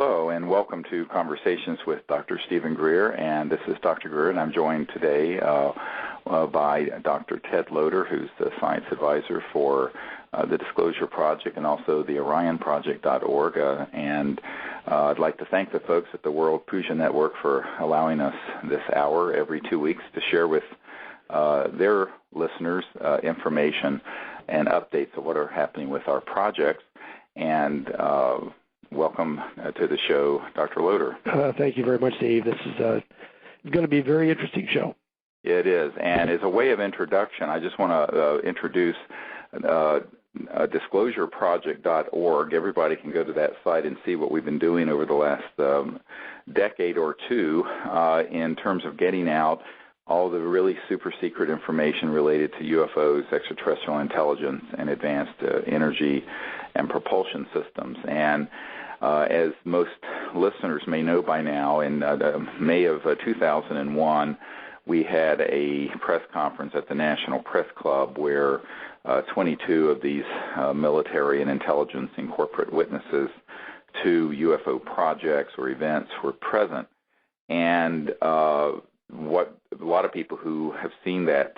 Hello, and welcome to Conversations with Dr. Stephen Greer, and this is Dr. Greer, and I'm joined today by Dr. Ted Loder, who's the science advisor for the Disclosure Project and also the OrionProject.org, and I'd like to thank the folks at the World Puja Network for allowing us this hour every 2 weeks to share with their listeners information and updates of what are happening with our projects. And welcome to the show, Dr. Loder. Thank you very much, Dave. This is going to be a very interesting show. It is. And as a way of introduction, I just want to introduce disclosureproject.org. Everybody can go to that site and see what we've been doing over the last decade or two in terms of getting out all the really super secret information related to UFOs, extraterrestrial intelligence, and advanced energy and propulsion systems. And as most listeners may know by now, in May of 2001, we had a press conference at the National Press Club where 22 of these military and intelligence and corporate witnesses to UFO projects or events were present. And what a lot of people who have seen that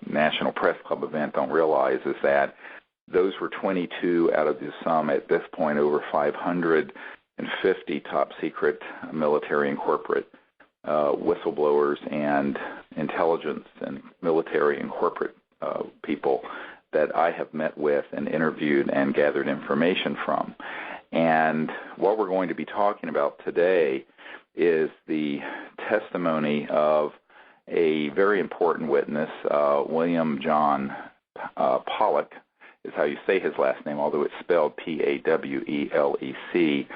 National Press Club event don't realize is that those were 22 out of the sum, at this point, over 550 top-secret military and corporate whistleblowers and intelligence and military and corporate people that I have met with and interviewed and gathered information from. And what we're going to be talking about today is the testimony of a very important witness, William John Pawelec, is how you say his last name, although it's spelled Pawelec.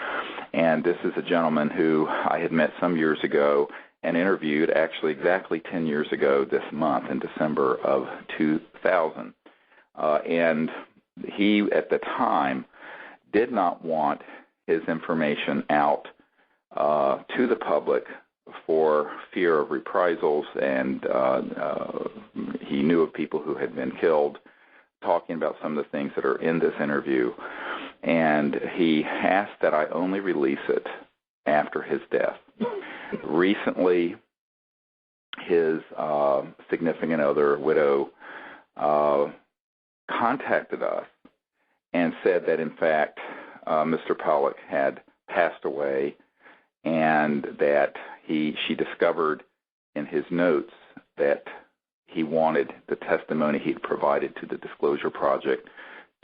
And this is a gentleman who I had met some years ago and interviewed actually exactly 10 years ago this month in December of 2000. And he, at the time, did not want his information out to the public for fear of reprisals, and he knew of people who had been killed, talking about some of the things that are in this interview, and he asked that I only release it after his death. Recently, his significant other, widow, contacted us and said that, in fact, Mr. Pawelec had passed away, and that she discovered in his notes that he wanted the testimony he'd provided to the Disclosure Project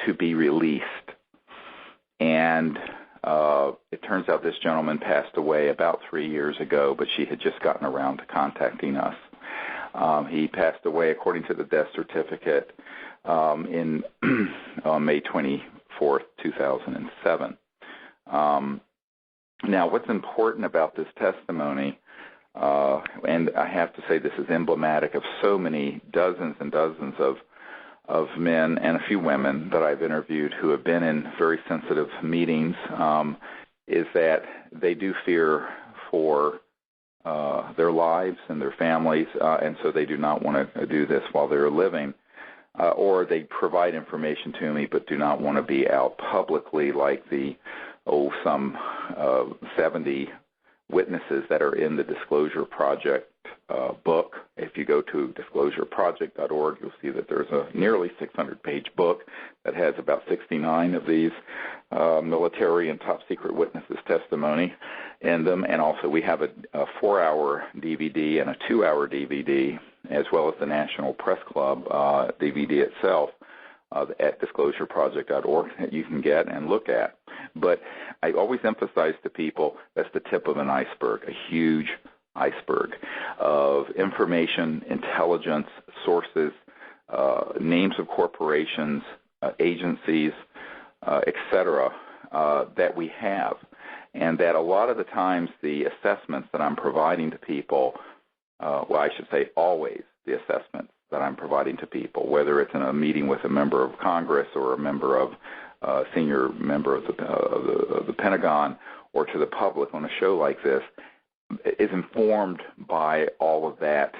to be released. And it turns out this gentleman passed away about 3 years ago, but she had just gotten around to contacting us. He passed away, according to the death certificate, in on May 24th, 2007. Now, what's important about this testimony, and I have to say this is emblematic of so many dozens and dozens of men and a few women that I've interviewed who have been in very sensitive meetings, is that they do fear for their lives and their families, and so they do not want to do this while they're living. Or they provide information to me but do not want to be out publicly, like some 70 witnesses that are in the Disclosure Project book. If you go to disclosureproject.org, you'll see that there's a nearly 600-page book that has about 69 of these military and top-secret witnesses' testimony in them. And also we have a 4-hour DVD and a 2-hour DVD, as well as the National Press Club DVD itself at disclosureproject.org that you can get and look at. But I always emphasize to people that's the tip of an iceberg, a huge iceberg of information, intelligence, sources, names of corporations, agencies, etc., that we have. And that a lot of the times the assessments that I'm providing to people, well, I should say always the assessments that I'm providing to people, whether it's in a meeting with a member of Congress or a member of senior member of the Pentagon, or to the public on a show like this, is informed by all of that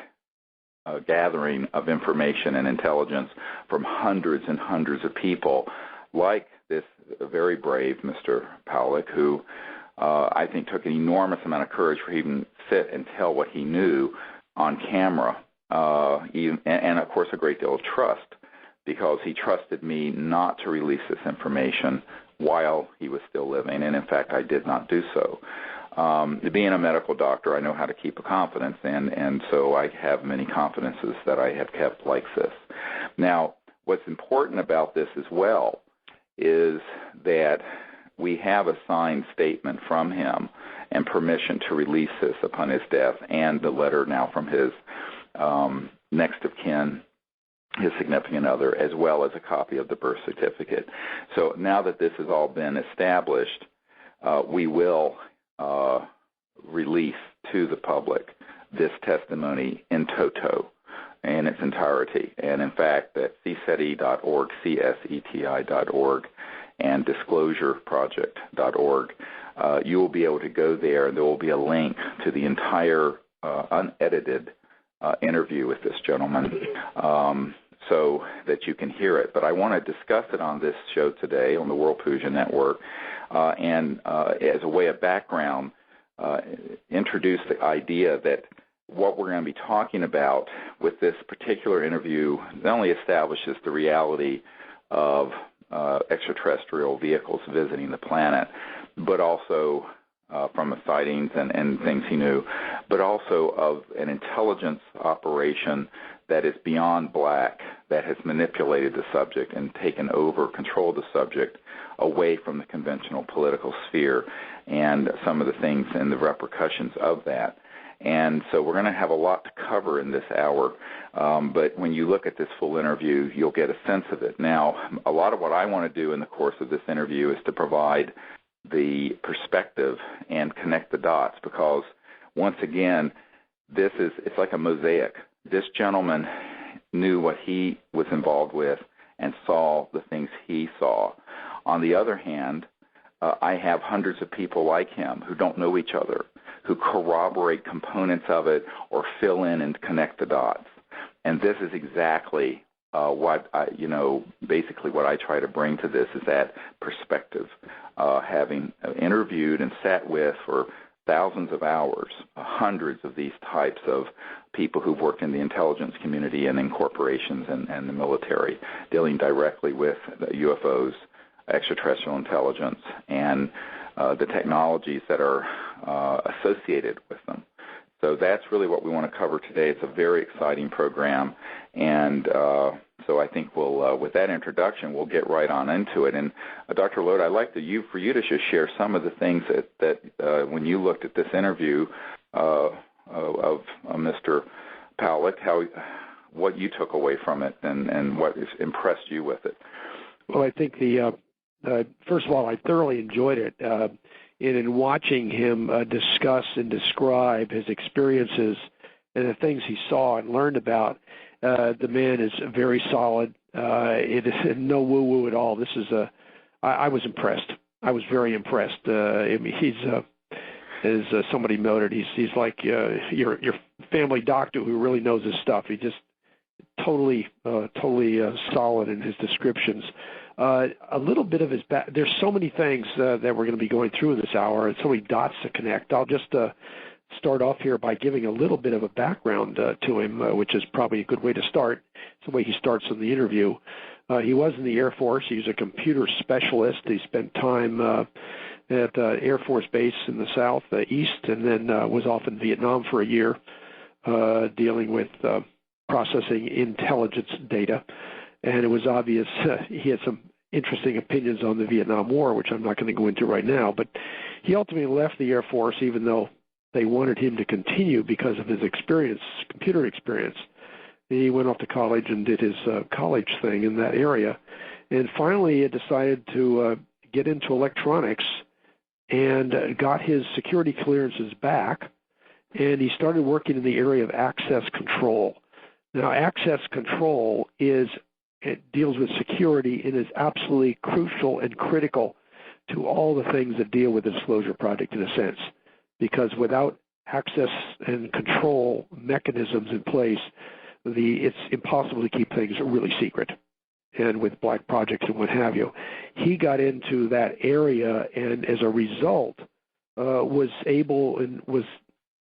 gathering of information and intelligence from hundreds and hundreds of people, like this very brave Mr. Pawelec, who I think took an enormous amount of courage for him to sit and tell what he knew on camera, and of course a great deal of trust, because he trusted me not to release this information while he was still living, and in fact I did not do so. Being a medical doctor, I know how to keep a confidence, and so I have many confidences that I have kept like this. Now, what's important about this as well is that we have a signed statement from him and permission to release this upon his death, and the letter now from his next of kin, his significant other, as well as a copy of the birth certificate. So now that this has all been established, we will release to the public this testimony in toto, in its entirety. And in fact, at cseti.org, cseti.org, and disclosureproject.org, you will be able to go there, and there will be a link to the entire unedited interview with this gentleman, so that you can hear it. But I want to discuss it on this show today on the World Puja Network, and as a way of background, introduce the idea that what we're going to be talking about with this particular interview not only establishes the reality of extraterrestrial vehicles visiting the planet, but also from the sightings and things he knew, but also of an intelligence operation that is beyond black, that has manipulated the subject and taken over, controlled the subject away from the conventional political sphere, and some of the things and the repercussions of that. And so we're going to have a lot to cover in this hour, but when you look at this full interview, you'll get a sense of it. Now, a lot of what I want to do in the course of this interview is to provide the perspective and connect the dots, because once again, it's like a mosaic. This gentleman knew what he was involved with and saw the things he saw. On the other hand, I have hundreds of people like him who don't know each other, who corroborate components of it or fill in and connect the dots. And this is exactly basically what I try to bring to this is that perspective, having interviewed and sat with for thousands of hours, hundreds of these types of people who've worked in the intelligence community and in corporations and the military, dealing directly with UFOs, extraterrestrial intelligence, and the technologies that are associated with them. So that's really what we want to cover today. It's a very exciting program, and so I think we'll, with that introduction, we'll get right on into it. And Dr. Loder, I'd like for you to just share some of the things that when you looked at this interview of Mr. Pawelec, what you took away from it and what impressed you with it. Well, I think first of all, I thoroughly enjoyed it. In watching him discuss and describe his experiences and the things he saw and learned about, the man is very solid. It is no woo-woo at all. I was impressed. I was very impressed. I mean, he's, as somebody noted, he's like your family doctor who really knows his stuff. He just totally solid in his descriptions. A little bit of his there's so many things that we're going to be going through in this hour, and so many dots to connect. I'll just start off here by giving a little bit of a background to him, which is probably a good way to start. It's the way he starts in the interview. He was in the Air Force. He was a computer specialist. He spent time at Air Force Base in the southeast, and then was off in Vietnam for a year dealing with processing intelligence data. And it was obvious he had some interesting opinions on the Vietnam War, which I'm not going to go into right now. But he ultimately left the Air Force, even though they wanted him to continue because of his experience, computer experience. He went off to college and did his college thing in that area. And finally, he decided to get into electronics and got his security clearances back. And he started working in the area of access control. Now, access control it deals with security and is absolutely crucial and critical to all the things that deal with the Disclosure Project in a sense, because without access and control mechanisms in place, it's impossible to keep things really secret, and with black projects and what have you. He got into that area, and as a result, was able and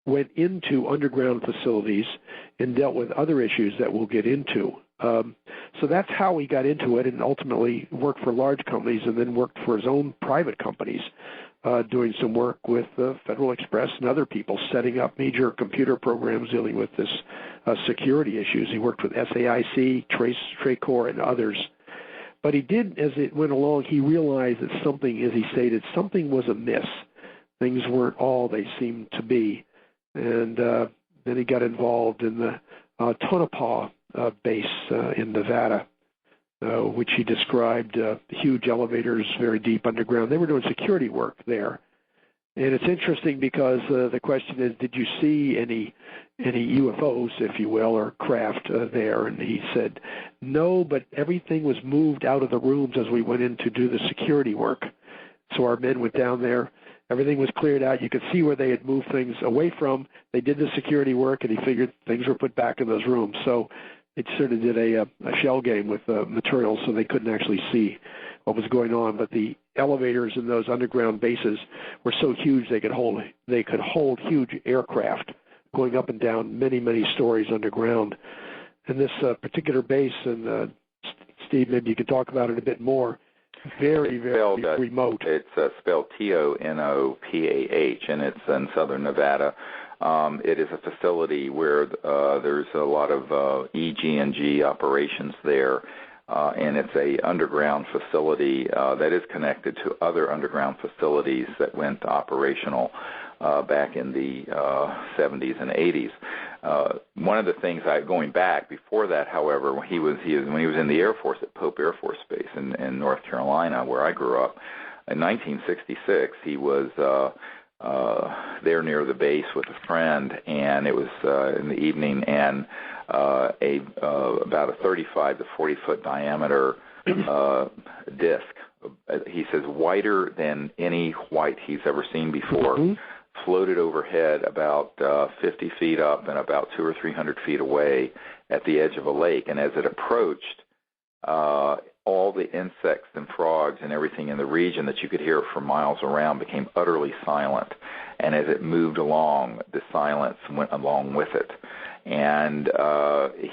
went into underground facilities and dealt with other issues that we'll get into. So that's how he got into it, and ultimately worked for large companies and then worked for his own private companies, doing some work with Federal Express and other people, setting up major computer programs dealing with this security issues. He worked with SAIC, Tracor, and others. But he did, as it went along, he realized that something, as he stated, something was amiss. Things weren't all they seemed to be. And then he got involved in the Tonopah base in Nevada, which he described huge elevators, very deep underground. They were doing security work there. And it's interesting because the question is, did you see any UFOs, if you will, or craft there? And he said, no, but everything was moved out of the rooms as we went in to do the security work. So our men went down there. Everything was cleared out. You could see where they had moved things away from. They did the security work, and he figured things were put back in those rooms. So it sort of did a shell game with materials, so they couldn't actually see what was going on. But the elevators in those underground bases were so huge they could hold huge aircraft going up and down many stories underground. And this particular base, and Steve, maybe you could talk about it a bit more. Very remote. It's spelled Tonopah, and it's in southern Nevada. It is a facility where there's a lot of EG&G operations there, and it's a underground facility that is connected to other underground facilities that went operational back in the 70s and 80s. One of the things going back before that, however, when he was in the Air Force at Pope Air Force Base in North Carolina, where I grew up, in 1966, he was there near the base with a friend, and it was in the evening, and about a 35 to 40 foot diameter disc. He says whiter than any white he's ever seen before. Floated overhead about 50 feet up and about 200 or 300 feet away at the edge of a lake. And as it approached, all the insects and frogs and everything in the region that you could hear for miles around became utterly silent. And as it moved along, the silence went along with it. And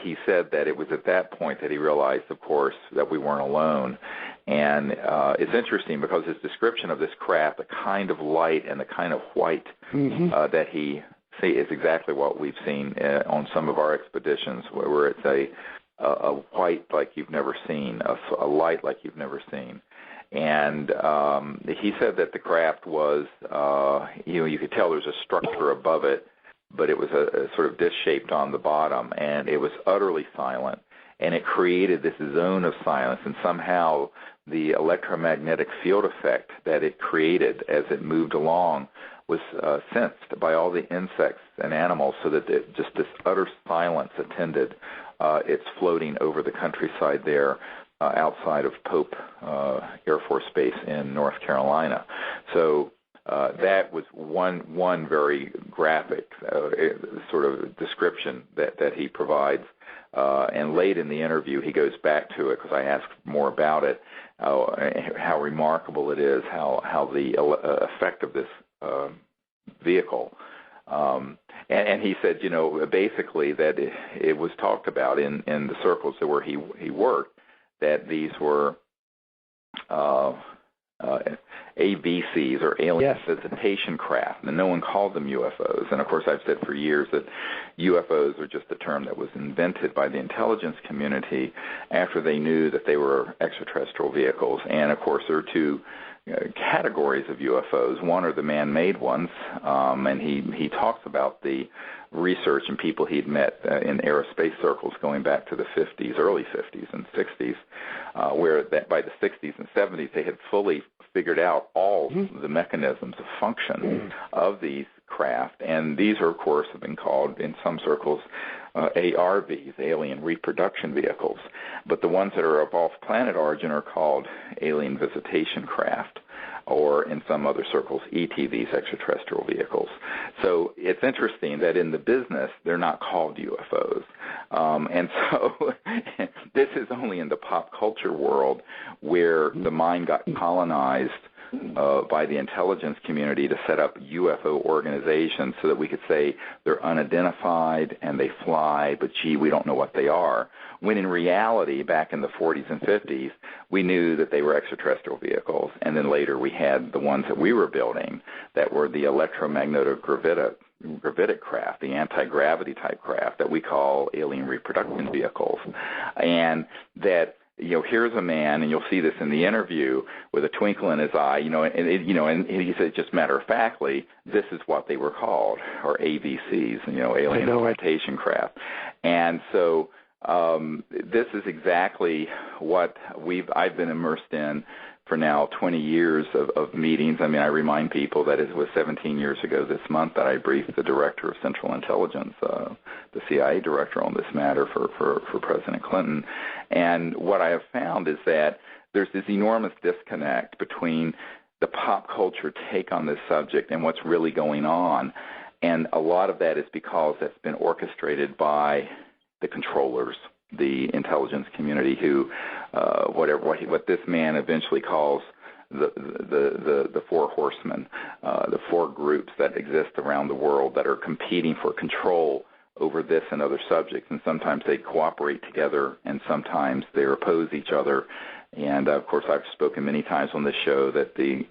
he said that it was at that point that he realized, of course, that we weren't alone. And it's interesting because his description of this craft, the kind of light and the kind of white that he see is exactly what we've seen on some of our expeditions, where it's a white like you've never seen, a light like you've never seen. And he said that the craft was, you could tell there's a structure above it, but it was a sort of disc-shaped on the bottom, and it was utterly silent. And it created this zone of silence, and somehow the electromagnetic field effect that it created as it moved along was sensed by all the insects and animals, so that just this utter silence attended its floating over the countryside there outside of Pope Air Force Base in North Carolina. So that was one very graphic sort of description that he provides. And late in the interview, he goes back to it because I asked more about it, how remarkable it is, how the effect of this vehicle. And he said, basically that it was talked about in the circles where he worked, that these were AVCs, or alien visitation craft, and no one called them UFOs. And of course, I've said for years that UFOs are just a term that was invented by the intelligence community after they knew that they were extraterrestrial vehicles. And of course, there are two categories of UFOs. One are the man-made ones, and he talks about the research and people he'd met in aerospace circles going back to the 50s, early 50s and 60s, where that by the 60s and 70s they had fully figured out all the mechanisms of function of these craft. And these are, of course, have been called in some circles ARVs, alien reproduction vehicles. But the ones that are of off-planet origin are called alien visitation craft, or in some other circles, ETVs, extraterrestrial vehicles. So it's interesting that in the business, they're not called UFOs. And so this is only in the pop culture world where the mind got colonized by the intelligence community to set up UFO organizations so that we could say they're unidentified and they fly, but gee, we don't know what they are. When in reality, back in the 40s and 50s, we knew that they were extraterrestrial vehicles, and then later we had the ones that we were building that were the electromagnetic gravitic craft, the anti-gravity type craft that we call alien reproduction vehicles. And that, here's a man, and you'll see this in the interview, with a twinkle in his eye, and he said just matter-of-factly, this is what they were called, or AVCs, alien visitation craft. And so this is exactly what I've been immersed in for now 20 years of meetings. I mean, I remind people that it was 17 years ago this month that I briefed the Director of Central Intelligence, the CIA Director, on this matter for President Clinton. And what I have found is that there's this enormous disconnect between the pop culture take on this subject and what's really going on. And a lot of that is because that's been orchestrated by the controllers, the intelligence community, who what this man eventually calls the four horsemen, the four groups that exist around the world that are competing for control over this and other subjects, and sometimes they cooperate together and sometimes they oppose each other. And of course, I've spoken many times on this show that the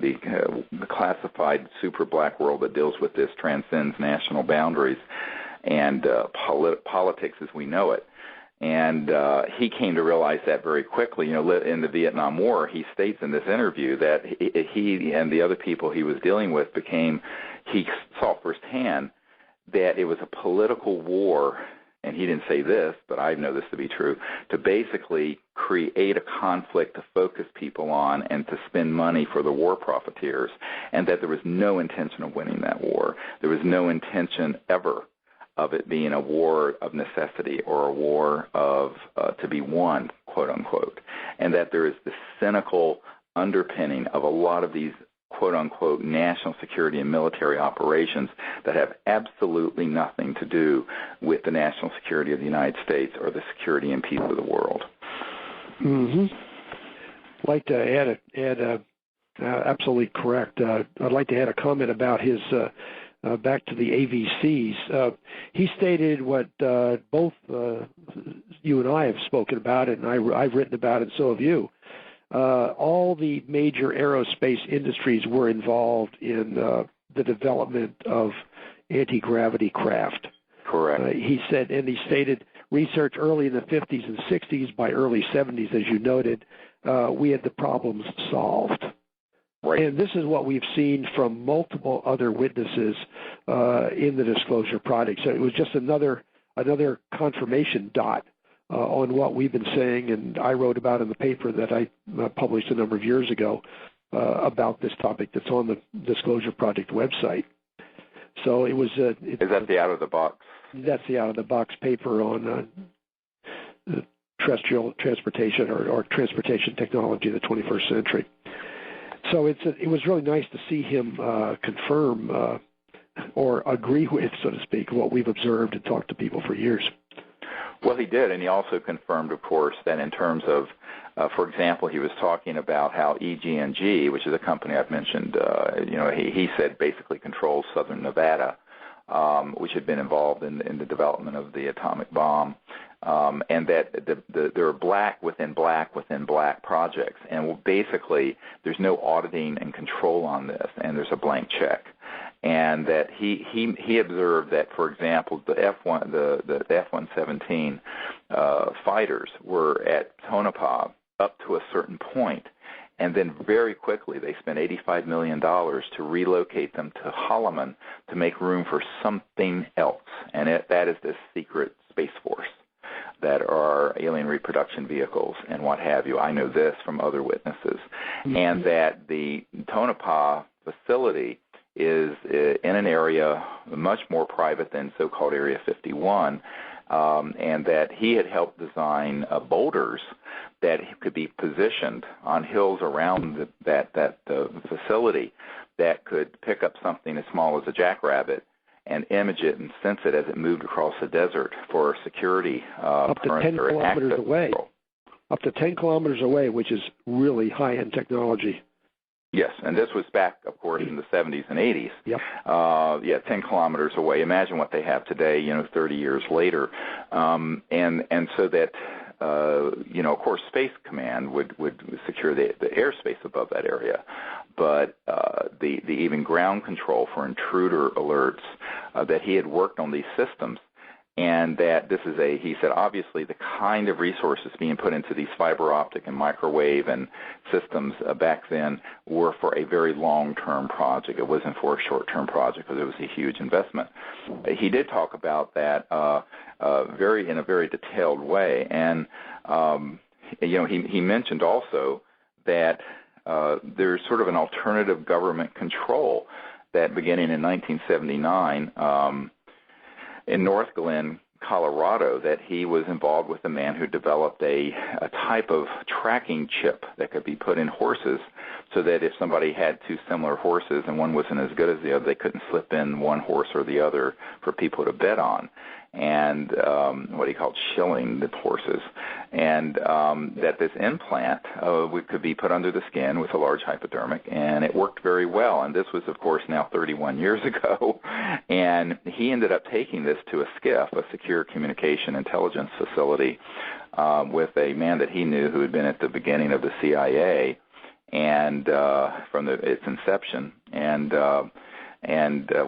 classified super black world that deals with this transcends national boundaries and politics as we know it. And he came to realize that very quickly. In the Vietnam War, he states in this interview that he and the other people he was dealing with he saw firsthand that it was a political war, and he didn't say this, but I know this to be true, to basically create a conflict to focus people on and to spend money for the war profiteers, and that there was no intention of winning that war. There was no intention ever of it being a war of necessity or a war of to be won, quote unquote, and that there is the cynical underpinning of a lot of these quote unquote national security and military operations that have absolutely nothing to do with the national security of the United States or the security and peace of the world. Mm-hmm. I'd like to add absolutely correct. I'd like to add a comment about his. Back to the AVCs, he stated what both you and I have spoken about it, and I've written about it, and so have you. All the major aerospace industries were involved in the development of anti-gravity craft. Correct. He stated research early in the 50s and 60s, by early 70s, as you noted, we had the problems solved. Right. And this is what we've seen from multiple other witnesses in the Disclosure Project. So it was just another confirmation dot on what we've been saying, and I wrote about in the paper that I published a number of years ago about this topic that's on the Disclosure Project website. So it was. Is that the out of the box? That's the out of the box paper on terrestrial transportation or transportation technology of the 21st century. So it was really nice to see him confirm or agree with, so to speak, what we've observed and talked to people for years. Well, he did, and he also confirmed, of course, that in terms of, for example, he was talking about how EG&G, which is a company I've mentioned, he said basically controls southern Nevada, which had been involved in the development of the atomic bomb, and that there are black within black projects, and basically there's no auditing and control on this, and there's a blank check. And that he observed that, for example, the F-117 fighters were at Tonopah up to a certain point, and then very quickly they spent $85 million to relocate them to Holloman to make room for something else, and that is this secret Space Force that are alien reproduction vehicles and what have you. I know this from other witnesses. Mm-hmm. And that the Tonopah facility is in an area much more private than so-called Area 51, and that he had helped design boulders that could be positioned on hills around that facility that could pick up something as small as a jackrabbit and image it and sense it as it moved across the desert for security. Up to 10 kilometers away. Up to 10 kilometers away, which is really high-end technology. Yes, and this was back, of course, in the 70s and 80s. Yep. 10 kilometers away. Imagine what they have today, 30 years later. And so that, of course, Space Command would secure the airspace above that area. But the even ground control for intruder alerts, that he had worked on these systems, and that this is he said, obviously the kind of resources being put into these fiber optic and microwave and systems back then were for a very long-term project. It wasn't for a short-term project because it was a huge investment. He did talk about that in a very detailed way, and he mentioned also that there's sort of an alternative government control that beginning in 1979 in North Glen, Colorado, that he was involved with a man who developed a type of tracking chip that could be put in horses so that if somebody had two similar horses and one wasn't as good as the other, they couldn't slip in one horse or the other for people to bet on. And what he called shilling the horses. And that this implant could be put under the skin with a large hypodermic, and it worked very well. And this was, of course, now 31 years ago. And he ended up taking this to a SCIF, a secure communication intelligence facility, with a man that he knew who had been at the beginning of the CIA and from its inception, and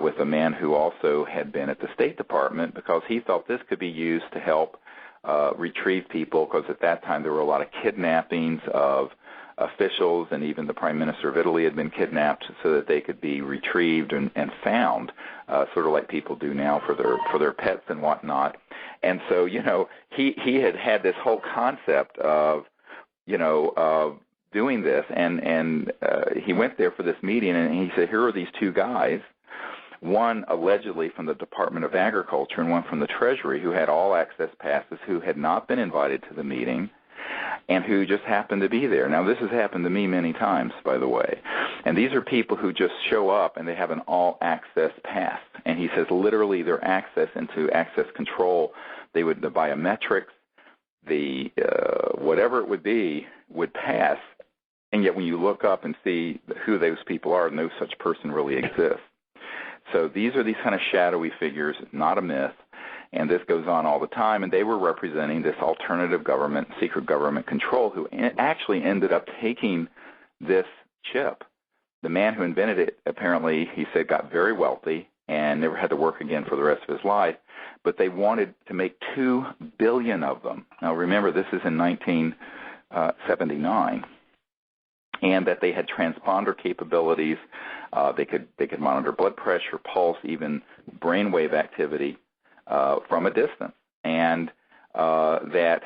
with a man who also had been at the State Department, because he thought this could be used to help retrieve people, because at that time there were a lot of kidnappings of officials, and even the Prime Minister of Italy had been kidnapped, so that they could be retrieved and found, sort of like people do now for their pets and whatnot. And so, he had this whole concept of, doing this, and he went there for this meeting, and he said, here are these two guys, one allegedly from the Department of Agriculture and one from the Treasury, who had all access passes, who had not been invited to the meeting, and who just happened to be there. Now, this has happened to me many times, by the way. And these are people who just show up and they have an all-access pass. And he says literally their access into access control, the biometrics, the whatever it would be, would pass. And yet when you look up and see who those people are, no such person really exists. So these are these kind of shadowy figures, not a myth. And this goes on all the time, and they were representing this alternative government, secret government control, who actually ended up taking this chip. The man who invented it, apparently, he said, got very wealthy and never had to work again for the rest of his life, but they wanted to make 2 billion of them. Now, remember, this is in 1979, and that they had transponder capabilities. They could monitor blood pressure, pulse, even brainwave activity from a distance, and that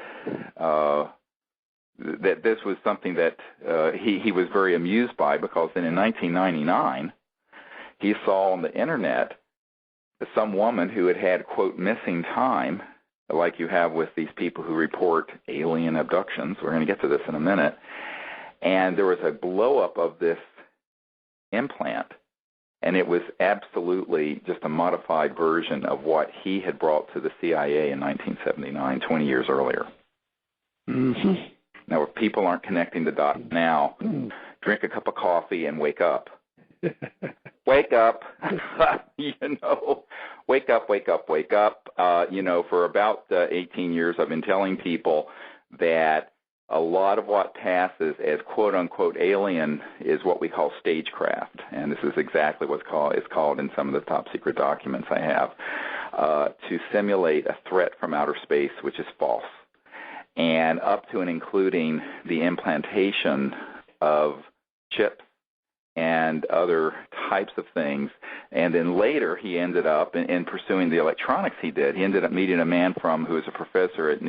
this was something that he was very amused by, because then in 1999 he saw on the internet some woman who had quote missing time, like you have with these people who report alien abductions. We're going to get to this in a minute. And there was a blow up of this implant. And it was absolutely just a modified version of what he had brought to the CIA in 1979, 20 years earlier. Mm-hmm. Now, if people aren't connecting the dots now, drink a cup of coffee and wake up. Wake up. Wake up, wake up, wake up. For about 18 years, I've been telling people that a lot of what passes as quote-unquote alien is what we call stagecraft, and this is exactly what's called in some of the top-secret documents I have, to simulate a threat from outer space, which is false, and up to and including the implantation of chips and other types of things. And then later he ended up, in pursuing the electronics he ended up meeting a man who is a professor at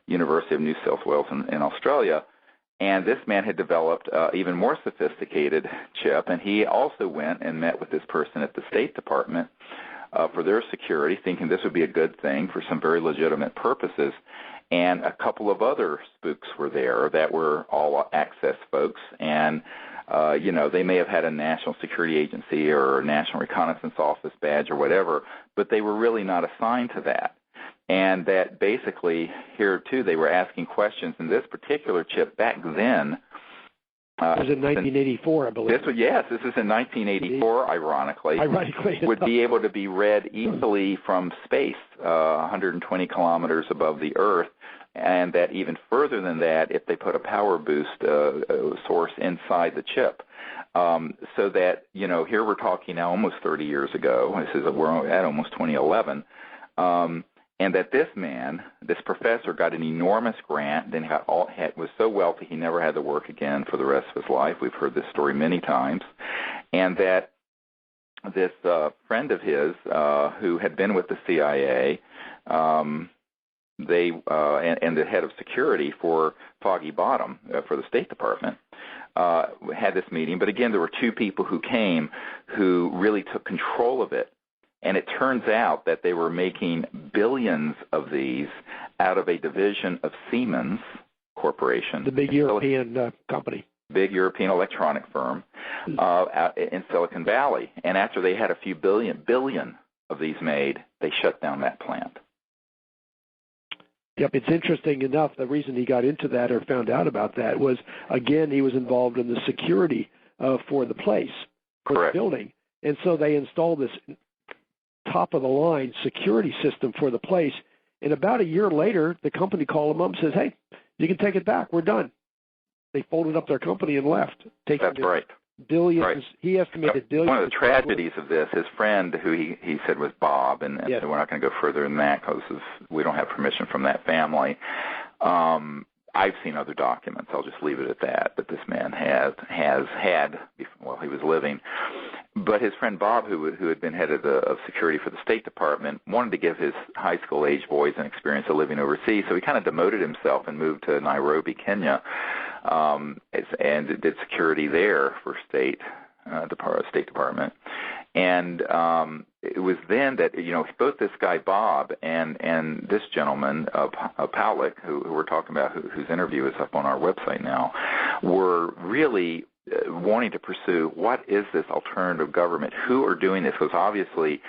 University of New South Wales in Australia, and this man had developed even more sophisticated chip, and he also went and met with this person at the State Department for their security, thinking this would be a good thing for some very legitimate purposes. And a couple of other spooks were there that were all access folks, and they may have had a national security agency or a national reconnaissance office badge or whatever, but they were really not assigned to that. And that basically here, too, they were asking questions. And this particular chip back then It was in 1984, I believe. This is in 1984, ironically. Would be able to be read easily from space, 120 kilometers above the Earth, and that even further than that if they put a power boost source inside the chip. So that, here we're talking now almost 30 years ago. We're at almost 2011. And that this professor, got an enormous grant, then was so wealthy he never had to work again for the rest of his life. We've heard this story many times. And that this friend of his, who had been with the CIA, and the head of security for Foggy Bottom, for the State Department, had this meeting. But again, there were two people who came who really took control of it. And it turns out that they were making billions of these out of a division of Siemens Corporation. The big European company. Big European electronic firm in Silicon Valley. And after they had a few billion of these made, they shut down that plant. Yep, it's interesting enough, the reason he got into that or found out about that was, again, he was involved in the security for the place, for Correct. The building. And so they installed this top-of-the-line security system for the place. And about a year later, the company called him up and says, hey, you can take it back. We're done. They folded up their company and left. That's right. Billions. Right. He estimated billions. One of the tragedies of this, his friend, who he said was Bob, and yes. We're not going to go further than that because we don't have permission from that family. I've seen other documents. I'll just leave it at that this man has had while he was living. But his friend Bob, who had been head of security for the State Department, wanted to give his high school age boys an experience of living overseas. So he kind of demoted himself and moved to Nairobi, Kenya, and did security there for State Department. And it was then that both this guy Bob and this gentleman Pawelec, who we're talking about, whose interview is up on our website now, were really wanting to pursue what is this alternative government? Who are doing this? Because obviously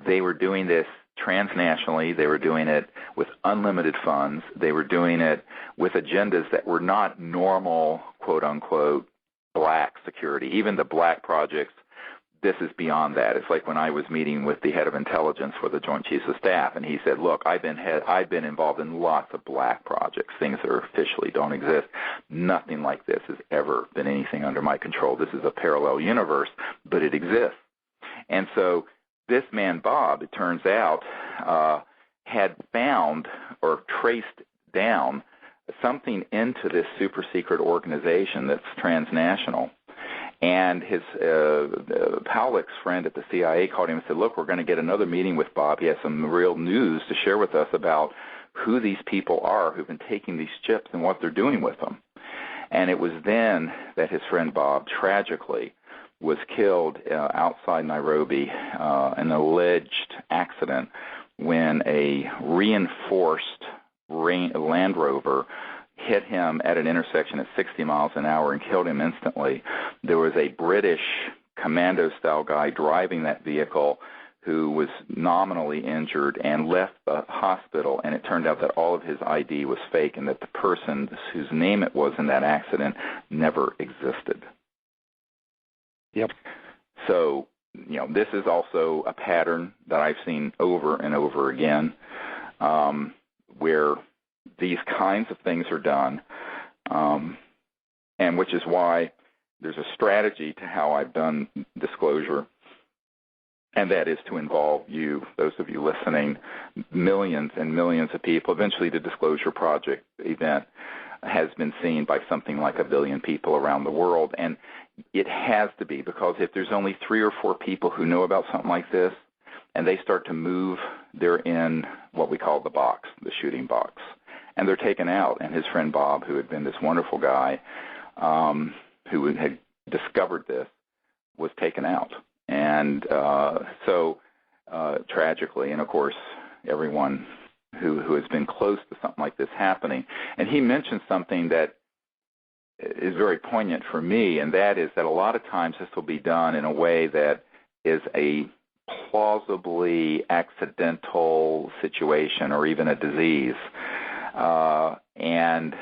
they were doing this transnationally. They were doing it with unlimited funds. They were doing it with agendas that were not normal, quote unquote, black security. Even the black projects, this is beyond that. It's like when I was meeting with the head of intelligence for the Joint Chiefs of Staff, and he said, look, I've been involved in lots of black projects, things that officially don't exist. Nothing like this has ever been anything under my control. This is a parallel universe, but it exists. And so this man, Bob, it turns out, had found or traced down something into this super secret organization that's transnational. And his Pawelec's friend at the CIA called him and said, look, we're going to get another meeting with Bob. He has some real news to share with us about who these people are who've been taking these chips and what they're doing with them. And it was then that his friend Bob tragically was killed outside Nairobi, an alleged accident when a reinforced Land Rover hit him at an intersection at 60 miles an hour and killed him instantly. There was a British commando-style guy driving that vehicle who was nominally injured and left the hospital, and it turned out that all of his ID was fake and that the person whose name it was in that accident never existed. Yep. So, this is also a pattern that I've seen over and over again, where these kinds of things are done, and which is why there's a strategy to how I've done disclosure, and that is to involve you, those of you listening, millions and millions of people. Eventually the Disclosure Project event has been seen by something like 1 billion people around the world, and it has to be, because if there's only 3 or 4 people who know about something like this, and they start to move, they're in what we call the box, the shooting box. And they're taken out. And his friend Bob, who had been this wonderful guy who had discovered this, was taken out. And so tragically, and of course, everyone who has been close to something like this happening. And he mentioned something that is very poignant for me, and that is that a lot of times this will be done in a way that is a plausibly accidental situation or even a disease. And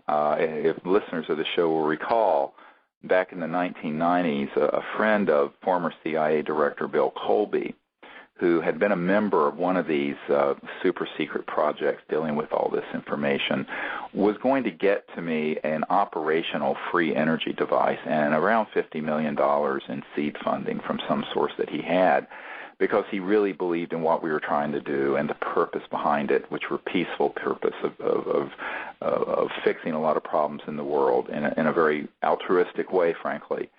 if listeners of the show will recall, back in the 1990s, a friend of former CIA Director Bill Colby, who had been a member of one of these super secret projects dealing with all this information, was going to get to me an operational free energy device and around $50 million in seed funding from some source that he had, because he really believed in what we were trying to do and the purpose behind it, which were peaceful purpose of fixing a lot of problems in the world in a very altruistic way, frankly.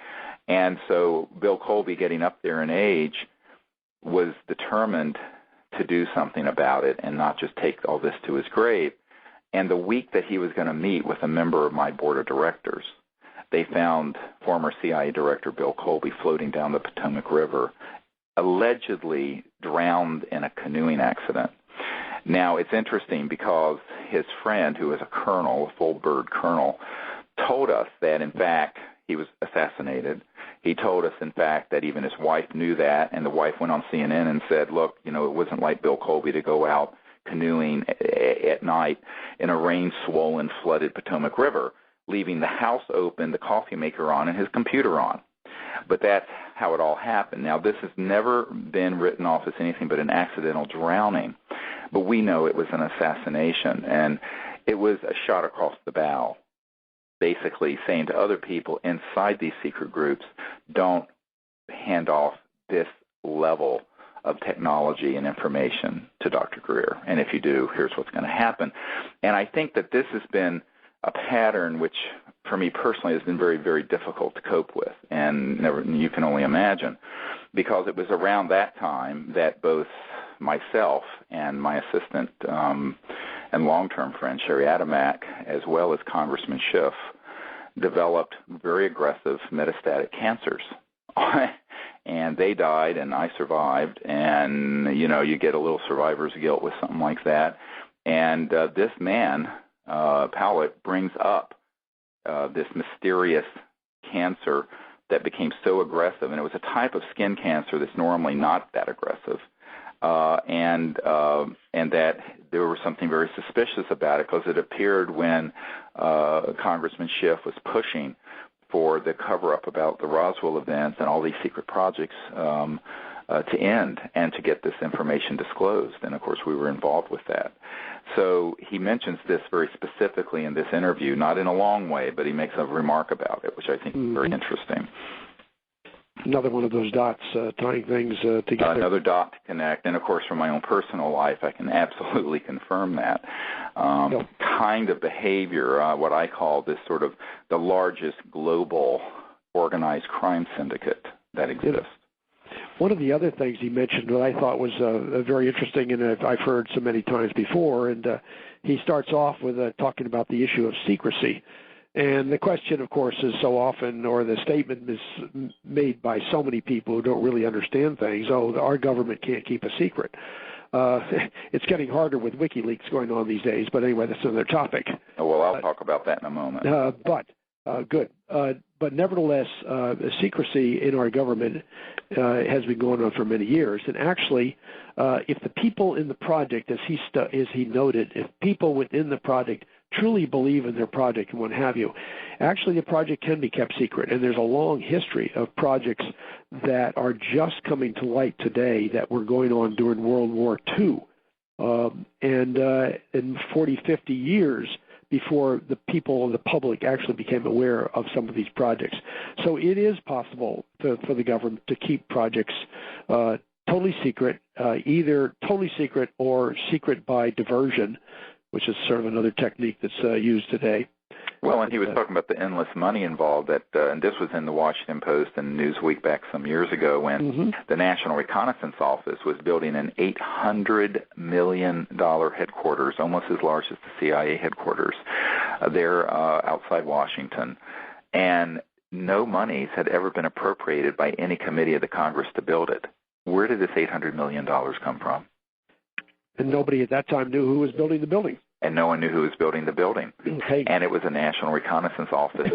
And so Bill Colby, getting up there in age, was determined to do something about it and not just take all this to his grave. And the week that he was going to meet with a member of my board of directors, they found former CIA Director Bill Colby floating down the Potomac River, allegedly drowned in a canoeing accident. Now, it's interesting because his friend, who is a colonel, a full-bird colonel, told us that, in fact, he was assassinated. He told us, in fact, that even his wife knew that, and the wife went on CNN and said, look, it wasn't like Bill Colby to go out canoeing at night in a rain-swollen, flooded Potomac River, leaving the house open, the coffee maker on, and his computer on. But that's how it all happened. Now, this has never been written off as anything but an accidental drowning, but we know it was an assassination, and it was a shot across the bow, basically saying to other people inside these secret groups, don't hand off this level of technology and information to Dr. Greer. And if you do, here's what's going to happen. And I think that this has been a pattern which, for me personally, has been very, very difficult to cope with. And you can only imagine, because it was around that time that both myself and my assistant and long-term friend, Sherry Adamak, as well as Congressman Schiff, developed very aggressive metastatic cancers. And they died, and I survived. And, you get a little survivor's guilt with something like that. And this man, Pawelec, brings up this mysterious cancer that became so aggressive. And it was a type of skin cancer that's normally not that aggressive. And that there was something very suspicious about it, because it appeared when Congressman Schiff was pushing for the cover-up about the Roswell events and all these secret projects to end and to get this information disclosed. And, of course, we were involved with that. So he mentions this very specifically in this interview, not in a long way, but he makes a remark about it, which I think is very interesting. Another one of those dots tying things together. Another dot to connect. And, of course, from my own personal life, I can absolutely confirm that kind of behavior, what I call this sort of the largest global organized crime syndicate that exists. One of the other things he mentioned that I thought was very interesting, and I've heard so many times before, and he starts off with talking about the issue of secrecy. And the question, of course, is so often, or the statement is made by so many people who don't really understand things, our government can't keep a secret. It's getting harder with WikiLeaks going on these days, but anyway, that's another topic. Well, I'll talk about that in a moment. Good. But nevertheless, secrecy in our government has been going on for many years. And actually, if the people in the project, as he noted, if people within the project truly believe in their project and what have you, actually the project can be kept secret. And there's a long history of projects that are just coming to light today that were going on during World War II. And in 40, 50 years before the people and the public actually became aware of some of these projects. So it is possible for the government to keep projects totally secret, either totally secret or secret by diversion, which is sort of another technique that's used today. Well, and he was talking about the endless money involved, and this was in the Washington Post and Newsweek back some years ago when the National Reconnaissance Office was building an $800 million headquarters, almost as large as the CIA headquarters, there outside Washington. And no monies had ever been appropriated by any committee of the Congress to build it. Where did this $800 million come from? And nobody at that time knew who was building the building. And no one knew who was building the building. Okay. And it was a National Reconnaissance Office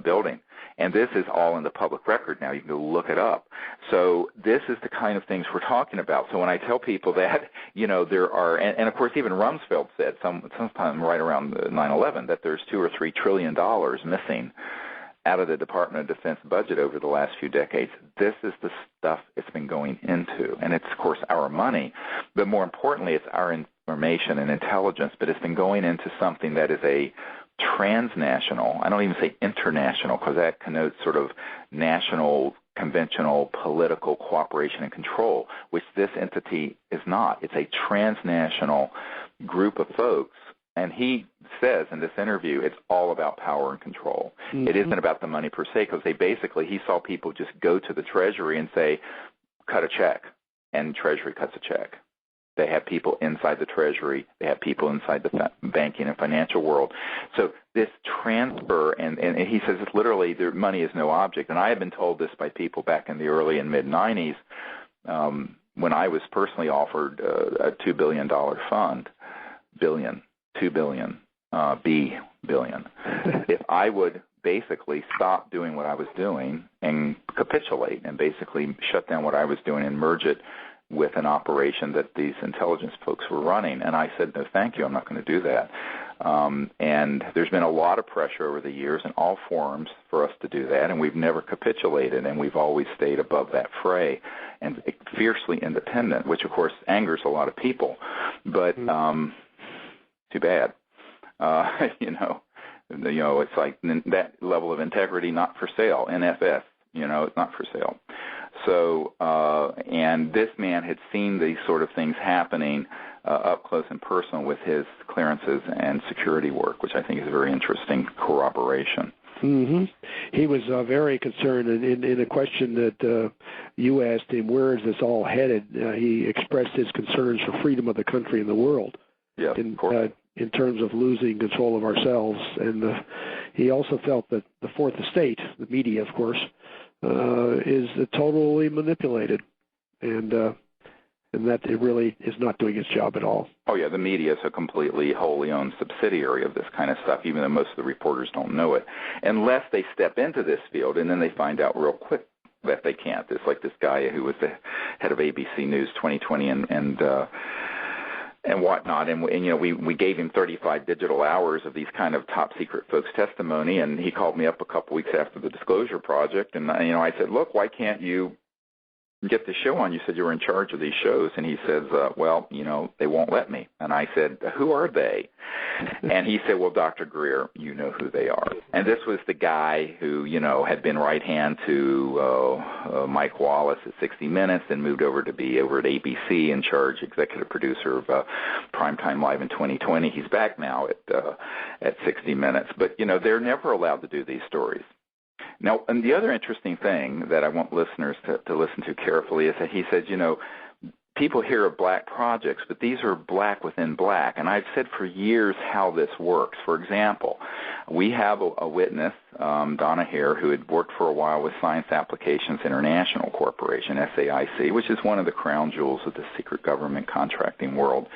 building. And this is all in the public record now. You can go look it up. So this is the kind of things we're talking about. So when I tell people that, there are, and of course even Rumsfeld said sometime right around 9/11 that there's $2 or $3 trillion missing out of the Department of Defense budget over the last few decades. This is the stuff it's been going into. And it's, of course, our money, but more importantly, it's our information and intelligence, but it's been going into something that is a transnational, I don't even say international, because that connotes sort of national, conventional, political cooperation and control, which this entity is not. It's a transnational group of folks. And he says in this interview, it's all about power and control. Mm-hmm. It isn't about the money per se, because he saw people just go to the Treasury and say, cut a check, and Treasury cuts a check. They have people inside the Treasury. They have people inside the banking and financial world. So this transfer, and he says it's literally their money is no object. And I have been told this by people back in the early and mid-'90s when I was personally offered a $2 billion fund, $2 billion, B billion. If I would basically stop doing what I was doing and capitulate and basically shut down what I was doing and merge it with an operation that these intelligence folks were running. And I said, no, thank you, I'm not going to do that. And there's been a lot of pressure over the years in all forums for us to do that, and we've never capitulated, and we've always stayed above that fray and fiercely independent, which, of course, angers a lot of people. But too bad. It's like that level of integrity, not for sale, NFS, it's not for sale. So, and this man had seen these sort of things happening up close and personal with his clearances and security work, which I think is a very interesting corroboration. Mm-hmm. He was very concerned in a question that you asked him, where is this all headed? He expressed his concerns for freedom of the country and the world. Yes, of course. In terms of losing control of ourselves. And he also felt that the fourth estate, the media, of course, is totally manipulated, and that it really is not doing its job at all. Oh, yeah, the media is a completely wholly owned subsidiary of this kind of stuff, even though most of the reporters don't know it, unless they step into this field, and then they find out real quick that they can't. It's like this guy who was the head of ABC News 2020 and whatnot, and we gave him 35 digital hours of these kind of top secret folks' testimony, and he called me up a couple weeks after the Disclosure Project, and I said, look, why can't you get the show on? You said you were in charge of these shows. And he says, well, they won't let me. And I said, who are they? And he said, well, Dr. Greer, you know who they are. And this was the guy who, had been right hand to Mike Wallace at 60 Minutes and moved over to be over at ABC in charge, executive producer of Primetime Live in 2020. He's back now at 60 Minutes. But, they're never allowed to do these stories. Now, and the other interesting thing that I want listeners to listen to carefully is that he says, people hear of black projects, but these are black within black. And I've said for years how this works. For example, we have a witness, Donna Hare, who had worked for a while with Science Applications International Corporation, SAIC, which is one of the crown jewels of the secret government contracting world,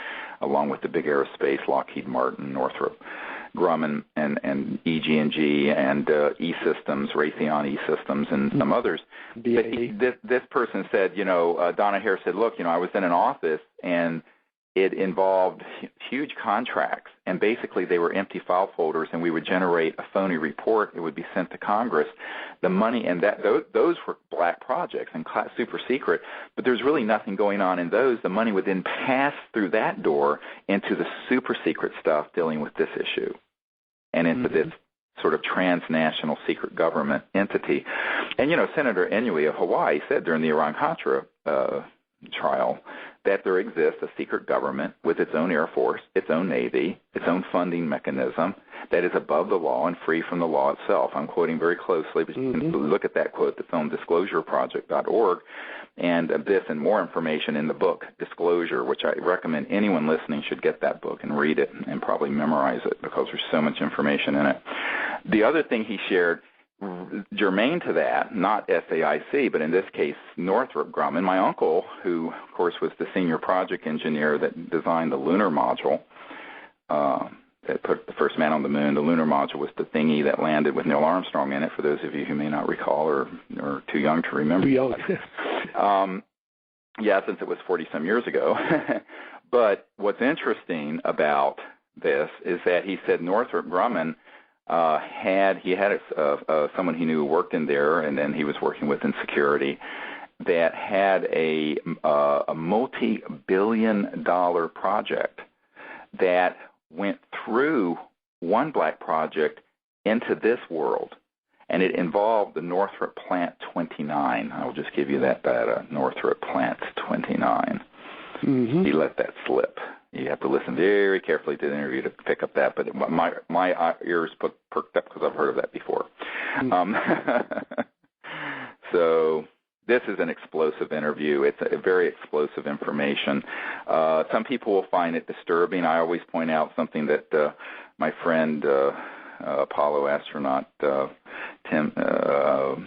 along with the big aerospace, Lockheed Martin, Northrop Grumman, and EG&G, and E-Systems, Raytheon E-Systems, and some others. This person said, Donna Hare said, look, I was in an office, and it involved huge contracts, and basically they were empty file folders, and we would generate a phony report. It would be sent to Congress. The money, and those were black projects and super secret, but there's really nothing going on in those. The money would then pass through that door into the super secret stuff dealing with this issue and into this sort of transnational secret government entity. And, Senator Inouye of Hawaii said during the Iran-Contra trial that there exists a secret government with its own Air Force, its own Navy, its own funding mechanism that is above the law and free from the law itself. I'm quoting very closely, but you can look at that quote that's on disclosureproject.org, and this and more information in the book, Disclosure, which I recommend anyone listening should get that book and read it and probably memorize it because there's so much information in it. The other thing he shared, germane to that, not SAIC, but in this case Northrop Grumman, my uncle, who, of course, was the senior project engineer that designed the lunar module, that put the first man on the moon. The lunar module was the thingy that landed with Neil Armstrong in it, for those of you who may not recall or too young to remember. Too young. Yeah, since it was 40-some years ago. But what's interesting about this is that he said Northrop Grumman had someone he knew who worked in there, and then he was working with in security, that had a multi-billion-dollar project that went through one black project into this world, and it involved the Northrop Plant 29. I will just give you that data, Northrop Plant 29. Mm-hmm. He let that slip. You have to listen very carefully to the interview to pick up that, but my ears perked up because I've heard of that before. Mm-hmm. So this is an explosive interview. It's a very explosive information. Some people will find it disturbing. I always point out something that my friend Apollo astronaut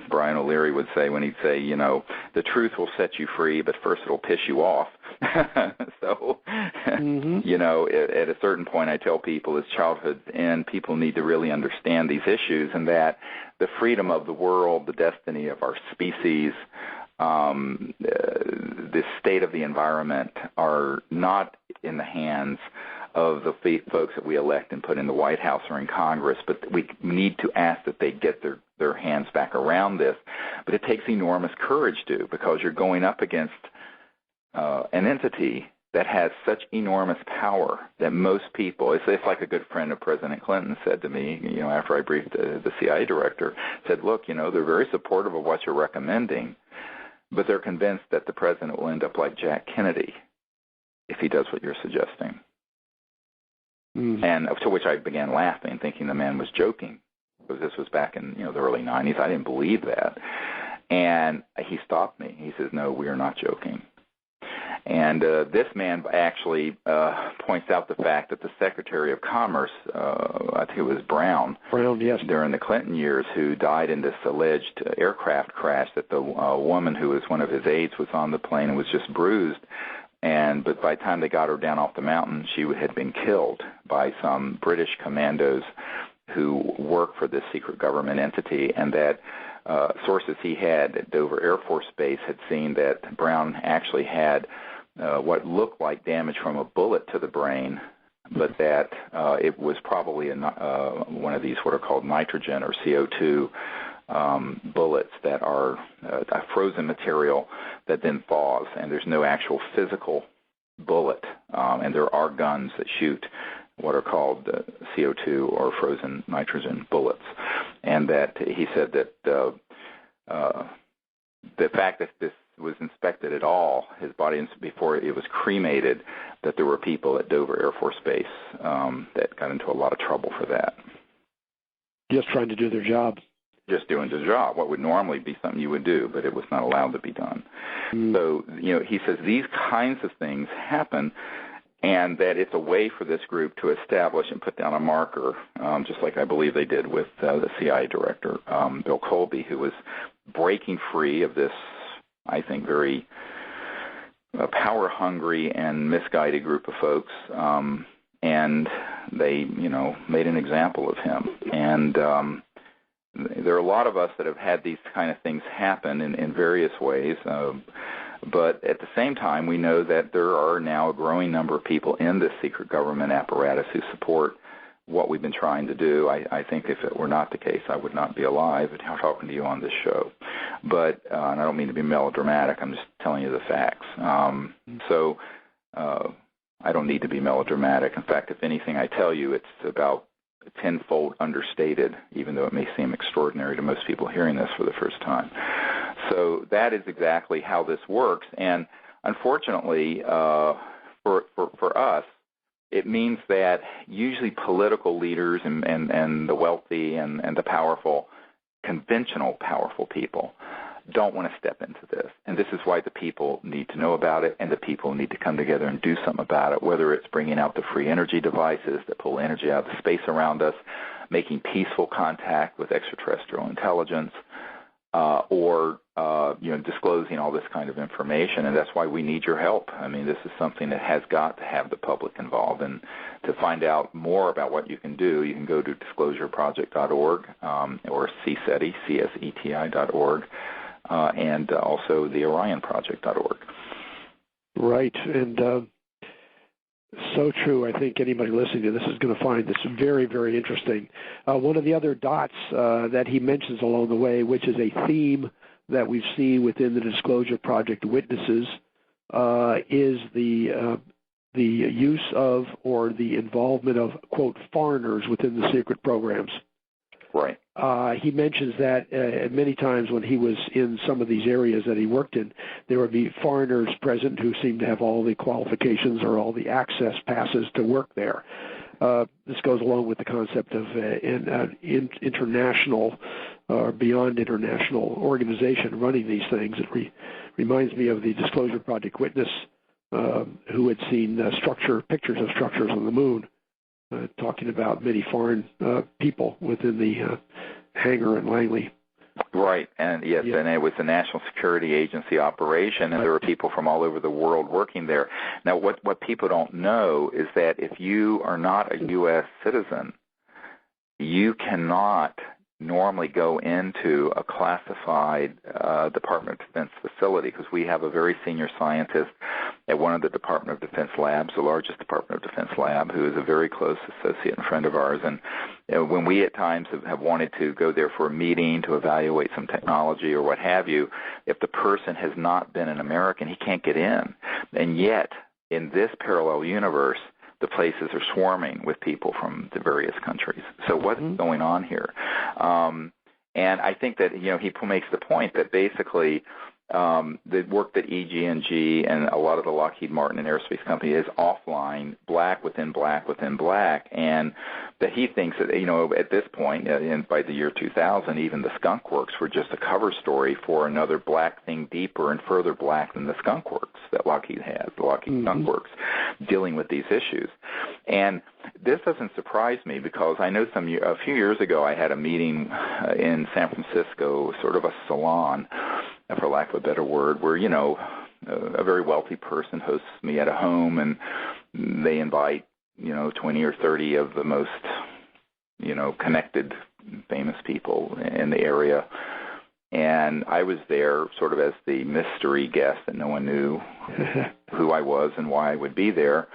Brian O'Leary would say when he'd say, the truth will set you free, but first it'll piss you off. So, mm-hmm. At a certain point I tell people as childhood's end, people need to really understand these issues, and that the freedom of the world, the destiny of our species, the state of the environment are not in the hands of the folks that we elect and put in the White House or in Congress, but we need to ask that they get their hands back around this. But it takes enormous courage to, because you're going up against an entity that has such enormous power that most people, it's like a good friend of President Clinton said to me, after I briefed the CIA director, said, look, they're very supportive of what you're recommending, but they're convinced that the president will end up like Jack Kennedy if he does what you're suggesting. Mm. And to which I began laughing, thinking the man was joking, because this was back in the early 90s. I didn't believe that. And he stopped me. He says, no, we are not joking. And this man actually points out the fact that the Secretary of Commerce, I think it was Brown, yes, during the Clinton years, who died in this alleged aircraft crash, that the woman who was one of his aides was on the plane and was just bruised. But by the time they got her down off the mountain, she had been killed by some British commandos who work for this secret government entity, and that sources he had at Dover Air Force Base had seen that Brown actually had what looked like damage from a bullet to the brain, but that it was probably one of these what are called nitrogen or CO2 bullets that are a frozen material that then thaws, and there's no actual physical bullet. And there are guns that shoot what are called CO2 or frozen nitrogen bullets. And that he said that the fact that this was inspected at all, his body, before it was cremated, that there were people at Dover Air Force Base that got into a lot of trouble for that. Just trying to do their job. Just doing the job, what would normally be something you would do, but it was not allowed to be done. Mm. So, he says these kinds of things happen, and that it's a way for this group to establish and put down a marker, just like I believe they did with the CIA director, Bill Colby, who was breaking free of this, I think, very power-hungry and misguided group of folks, and they, made an example of him. And there are a lot of us that have had these kind of things happen in various ways, but at the same time, we know that there are now a growing number of people in this secret government apparatus who support what we've been trying to do. I think if it were not the case, I would not be alive and talking to you on this show. But, and I don't mean to be melodramatic, I'm just telling you the facts. So I don't need to be melodramatic. In fact, if anything I tell you, it's about tenfold understated, even though it may seem extraordinary to most people hearing this for the first time. So that is exactly how this works. And unfortunately, for us, it means that usually political leaders and the wealthy and the powerful, conventional powerful people, don't want to step into this. And this is why the people need to know about it, and the people need to come together and do something about it, whether it's bringing out the free energy devices that pull energy out of the space around us, making peaceful contact with extraterrestrial intelligence, or disclosing all this kind of information. And that's why we need your help. I mean, this is something that has got to have the public involved. And to find out more about what you can do, you can go to disclosureproject.org or CSETI, CSETI.org, and also the OrionProject.org. Right. And So true. I think anybody listening to this is going to find this very, very interesting. One of the other dots that he mentions along the way, which is a theme that we've seen within the Disclosure Project witnesses, is the use of or the involvement of, quote, foreigners within the secret programs. Right. He mentions that many times when he was in some of these areas that he worked in, there would be foreigners present who seemed to have all the qualifications or all the access passes to work there. This goes along with the concept of international or beyond international organization running these things. It reminds me of the Disclosure Project witness who had seen pictures of structures on the moon. Talking about many foreign people within the hangar in Langley. Right, and yes, yeah. And it was a National Security Agency operation, and there were people from all over the world working there. Now, what people don't know is that if you are not a U.S. citizen, you cannot normally go into a classified Department of Defense facility, because we have a very senior scientist at one of the Department of Defense labs, the largest Department of Defense lab, who is a very close associate and friend of ours. And when we at times have wanted to go there for a meeting to evaluate some technology or what have you, if the person has not been an American, he can't get in. And yet, in this parallel universe, the places are swarming with people from the various countries. So what's going on here? And I think that, he makes the point that basically the work that EG&G and a lot of the Lockheed Martin and aerospace company is offline, black within black within black, and that he thinks that, at this point, by the year 2000, even the Skunk Works were just a cover story for another black thing deeper and further black than the Skunk Works that Lockheed has, the Lockheed Skunk Works, dealing with these issues. And this doesn't surprise me, because I know a few years ago I had a meeting in San Francisco, sort of a salon, for lack of a better word, where, a very wealthy person hosts me at a home, and they invite, 20 or 30 of the most, connected, famous people in the area. And I was there sort of as the mystery guest that no one knew who I was and why I would be there.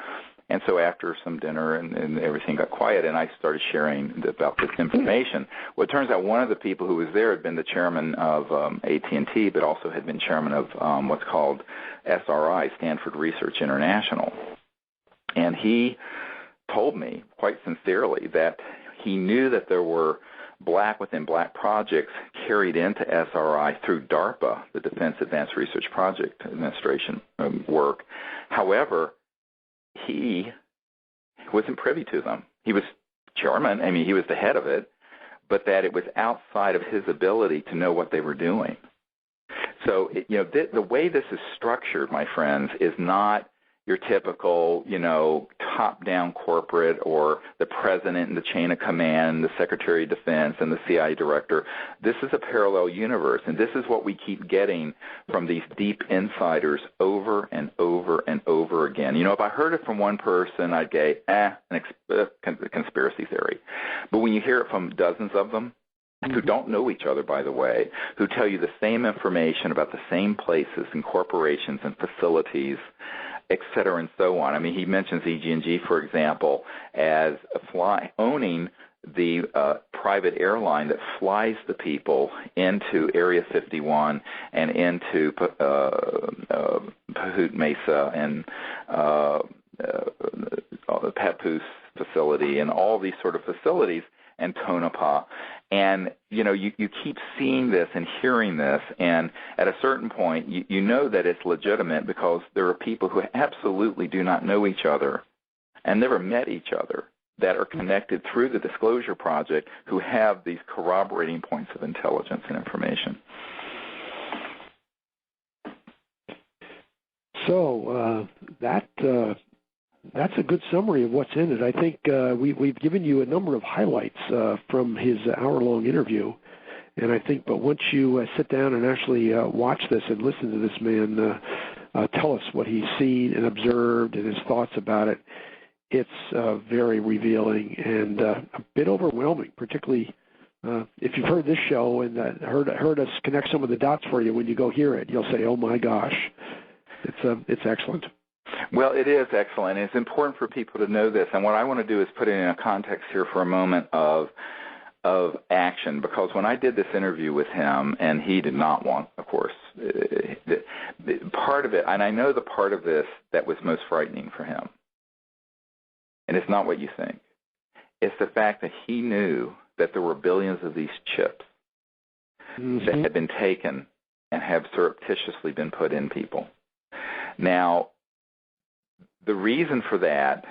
And so after some dinner and everything got quiet, and I started sharing about this information. Well, it turns out one of the people who was there had been the chairman of AT&T, but also had been chairman of what's called SRI, Stanford Research International. And he told me quite sincerely that he knew that there were black within black projects carried into SRI through DARPA, the Defense Advanced Research Project Administration work. However, he wasn't privy to them. He was chairman, he was the head of it, but that it was outside of his ability to know what they were doing. So, the way this is structured, my friends, is not your typical, top-down corporate or the president and the chain of command, the Secretary of Defense and the CIA director. This is a parallel universe, and this is what we keep getting from these deep insiders over and over and over again. If I heard it from one person, I'd go, conspiracy theory. But when you hear it from dozens of them, who don't know each other, by the way, who tell you the same information about the same places and corporations and facilities, et cetera, and so on. He mentions EG&G, for example, as owning the private airline that flies the people into Area 51 and into Pahut Mesa and the Papoose facility and all these sort of facilities, and Tonopah. And, you keep seeing this and hearing this, and at a certain point, you know that it's legitimate, because there are people who absolutely do not know each other and never met each other that are connected through the Disclosure Project, who have these corroborating points of intelligence and information. So that's a good summary of what's in it. I think we've given you a number of highlights from his hour-long interview, and I think, but once you sit down and actually watch this and listen to this man tell us what he's seen and observed and his thoughts about it, it's very revealing and a bit overwhelming, particularly if you've heard this show and heard us connect some of the dots for you. When you go hear it, you'll say, oh my gosh, it's excellent. Well, it is excellent. It's important for people to know this. And what I want to do is put it in a context here for a moment of action, because when I did this interview with him, and he did not want, of course, part of it, and I know the part of this that was most frightening for him, and it's not what you think. It's the fact that he knew that there were billions of these chips that had been taken and have surreptitiously been put in people. Now, the reason for that,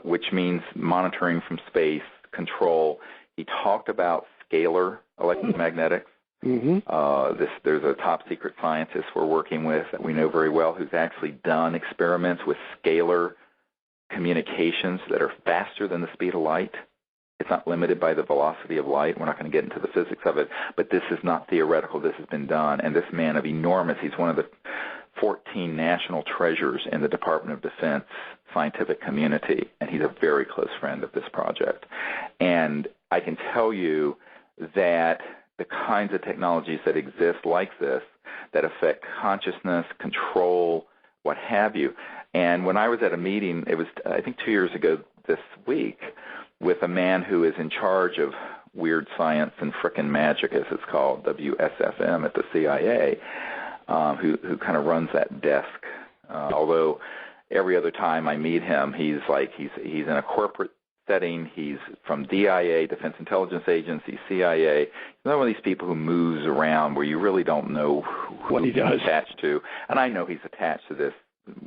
which means monitoring from space, control, he talked about scalar electromagnetics. There's a top secret scientist we're working with that we know very well who's actually done experiments with scalar communications that are faster than the speed of light. It's not limited by the velocity of light. We're not going to get into the physics of it, but this is not theoretical. This has been done. And this man of enormous, he's one of the 14 national treasures in the Department of Defense scientific community, and he's a very close friend of this project. And I can tell you that the kinds of technologies that exist like this that affect consciousness, control, what have you. And when I was at a meeting, it was, I think, 2 years ago this week, with a man who is in charge of weird science and frickin' magic, as it's called, WSFM at the CIA, who kind of runs that desk. Although every other time I meet him, he's in a corporate setting. He's from DIA, Defense Intelligence Agency, CIA. He's not one of these people who moves around where you really don't know what he does. He's attached to. And I know he's attached to this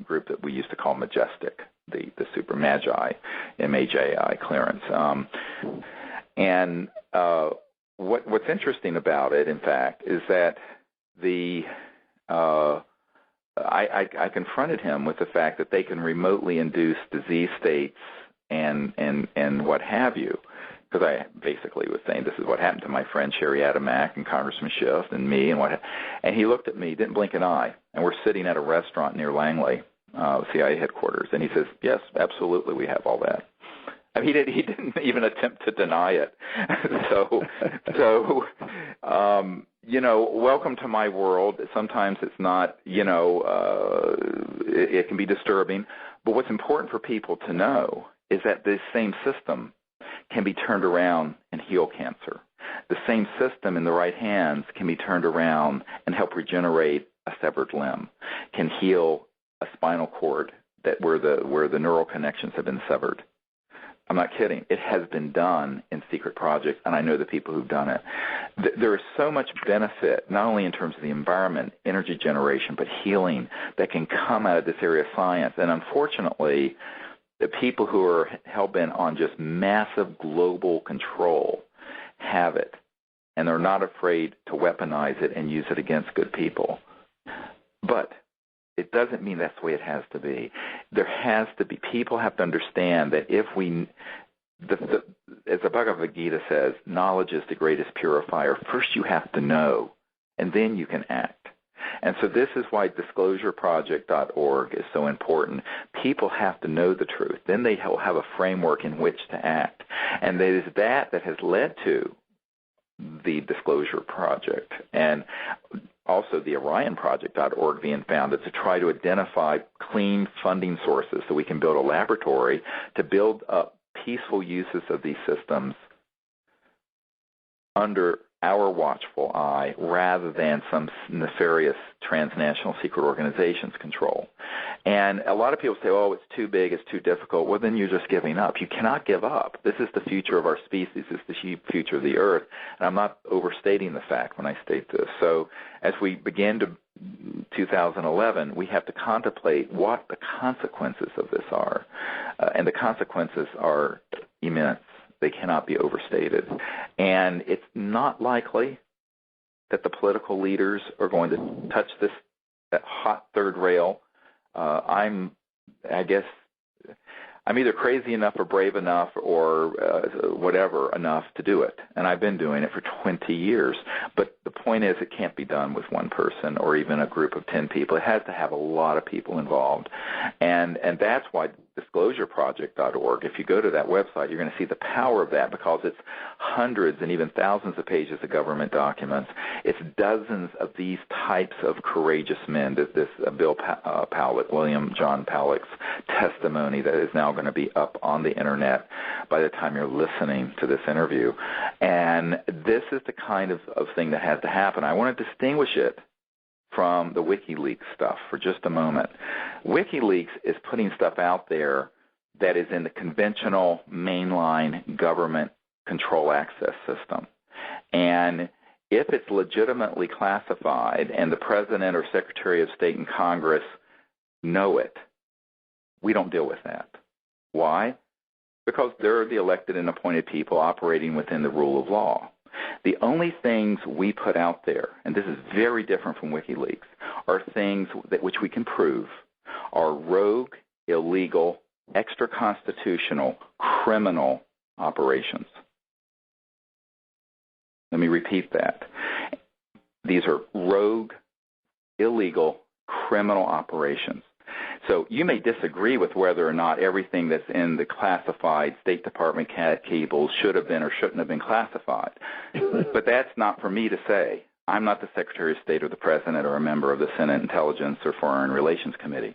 group that we used to call Majestic, the Super Magi, MAJI clearance. What's interesting about it, in fact, is that I confronted him with the fact that they can remotely induce disease states and what have you, because I basically was saying this is what happened to my friend Sherry Adamack and Congressman Schiff and me, and he looked at me, didn't blink an eye, and we're sitting at a restaurant near Langley, CIA headquarters, and he says, yes, absolutely, we have all that. I mean, he didn't even attempt to deny it. Welcome to my world. Sometimes it's not, it can be disturbing. But what's important for people to know is that this same system can be turned around and heal cancer. The same system in the right hands can be turned around and help regenerate a severed limb, can heal a spinal cord where the neural connections have been severed. I'm not kidding. It has been done in secret projects, and I know the people who've done it. There is so much benefit, not only in terms of the environment, energy generation, but healing that can come out of this area of science. And unfortunately, the people who are hell-bent on just massive global control have it, and they're not afraid to weaponize it and use it against good people. But it doesn't mean that's the way it has to be. There has to be, people have to understand that if we, as the Bhagavad Gita says, knowledge is the greatest purifier. First you have to know, and then you can act. And so this is why disclosureproject.org is so important. People have to know the truth. Then they will have a framework in which to act. And it is that has led to the Disclosure Project, and also the OrionProject.org being founded to try to identify clean funding sources so we can build a laboratory to build up peaceful uses of these systems under our watchful eye rather than some nefarious transnational secret organization's control. And a lot of people say, oh, it's too big, it's too difficult. Well, then you're just giving up. You cannot give up. This is the future of our species. This is the future of the Earth. And I'm not overstating the fact when I state this. So as we begin to 2011, we have to contemplate what the consequences of this are. And the consequences are immense. They cannot be overstated. And it's not likely that the political leaders are going to touch that hot third rail. I guess I'm either crazy enough or brave enough or whatever enough to do it. And I've been doing it for 20 years. But the point is it can't be done with one person or even a group of 10 people. It has to have a lot of people involved. And that's why this nondisclosureproject.org. If you go to that website, you're going to see the power of that, because it's hundreds and even thousands of pages of government documents. It's dozens of these types of courageous men. This Bill Pawelec, William John Pawelec's testimony that is now going to be up on the internet by the time you're listening to this interview. And this is the kind of thing that has to happen. I want to distinguish it from the WikiLeaks stuff for just a moment. WikiLeaks is putting stuff out there that is in the conventional mainline government control access system. And if it's legitimately classified and the President or Secretary of State and Congress know it, we don't deal with that. Why? Because they're the elected and appointed people operating within the rule of law. The only things we put out there, and this is very different from WikiLeaks, are things which we can prove are rogue, illegal, extra-constitutional, criminal operations. Let me repeat that. These are rogue, illegal, criminal operations. So you may disagree with whether or not everything that's in the classified State Department cables should have been or shouldn't have been classified. But that's not for me to say. I'm not the Secretary of State or the President or a member of the Senate Intelligence or Foreign Relations Committee.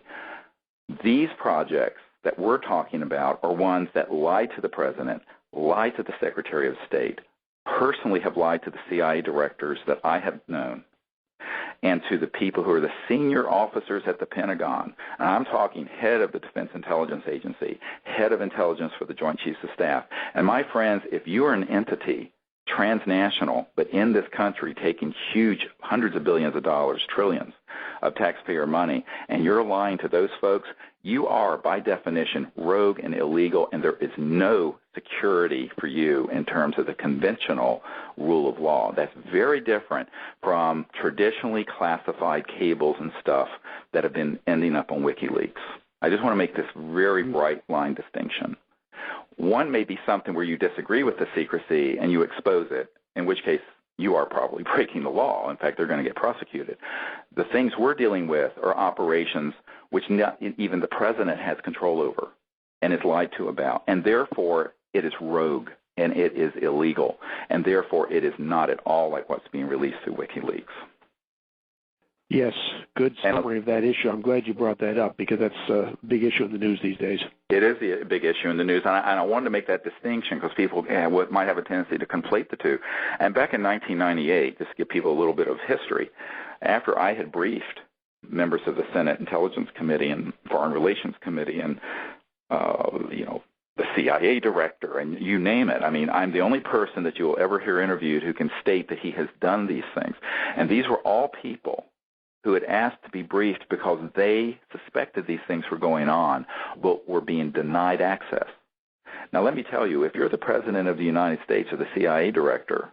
These projects that we're talking about are ones that lie to the President, lie to the Secretary of State, personally have lied to the CIA directors that I have known, and to the people who are the senior officers at the Pentagon. And I'm talking head of the Defense Intelligence Agency, head of intelligence for the Joint Chiefs of Staff. And my friends, if you are an entity, transnational, but in this country taking huge hundreds of billions of dollars, trillions of taxpayer money, and you're lying to those folks, you are, by definition, rogue and illegal, and there is no security for you in terms of the conventional rule of law. That's very different from traditionally classified cables and stuff that have been ending up on WikiLeaks. I just want to make this very bright line distinction. One may be something where you disagree with the secrecy and you expose it, in which case you are probably breaking the law. In fact, they're going to get prosecuted. The things we're dealing with are operations which not even the President has control over and is lied to about, and therefore it is rogue and it is illegal, and therefore it is not at all like what's being released through WikiLeaks. Yes, good summary of that issue. I'm glad you brought that up, because that's a big issue in the news these days. It is a big issue in the news, and I wanted to make that distinction because people might have a tendency to conflate the two. And back in 1998, just to give people a little bit of history, after I had briefed members of the Senate Intelligence Committee and Foreign Relations Committee and, the CIA director, and you name it. I mean, I'm the only person that you will ever hear interviewed who can state that he has done these things. And these were all people who had asked to be briefed because they suspected these things were going on, but were being denied access. Now, let me tell you, if you're the President of the United States or the CIA director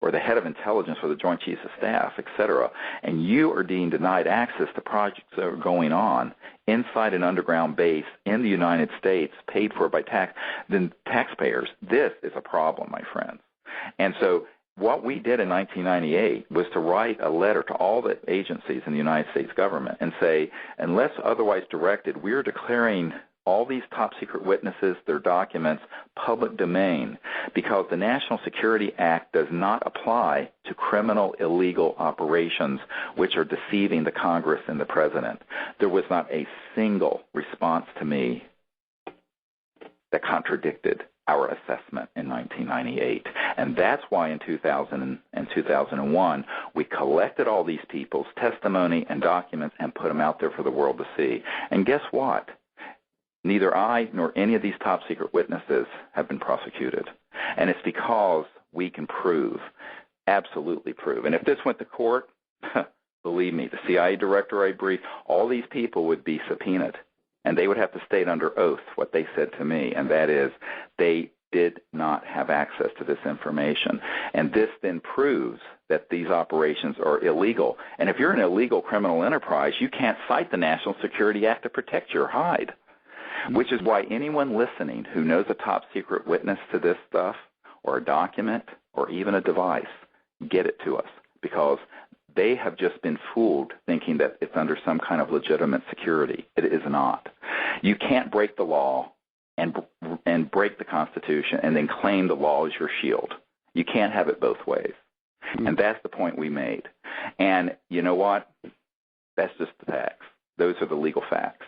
or the head of intelligence for the Joint Chiefs of Staff, et cetera, and you are being denied access to projects that are going on inside an underground base in the United States paid for by taxpayers, this is a problem, my friends. And so what we did in 1998 was to write a letter to all the agencies in the United States government and say, unless otherwise directed, we are declaring all these top-secret witnesses, their documents, public domain, because the National Security Act does not apply to criminal, illegal operations which are deceiving the Congress and the President. There was not a single response to me that contradicted our assessment in 1998. And that's why in 2000 and 2001, we collected all these people's testimony and documents and put them out there for the world to see. And guess what? Neither I nor any of these top-secret witnesses have been prosecuted. And it's because we can prove, absolutely prove. And if this went to court, believe me, the CIA director I briefed, all these people would be subpoenaed. And they would have to state under oath what they said to me, and that is they did not have access to this information. And this then proves that these operations are illegal. And if you're an illegal criminal enterprise, you can't cite the National Security Act to protect your hide, which is why anyone listening who knows a top-secret witness to this stuff or a document or even a device, get it to us, because they have just been fooled thinking that it's under some kind of legitimate security. It is not. You can't break the law and break the Constitution and then claim the law as your shield. You can't have it both ways. And that's the point we made. And you know what? That's just the facts. Those are the legal facts.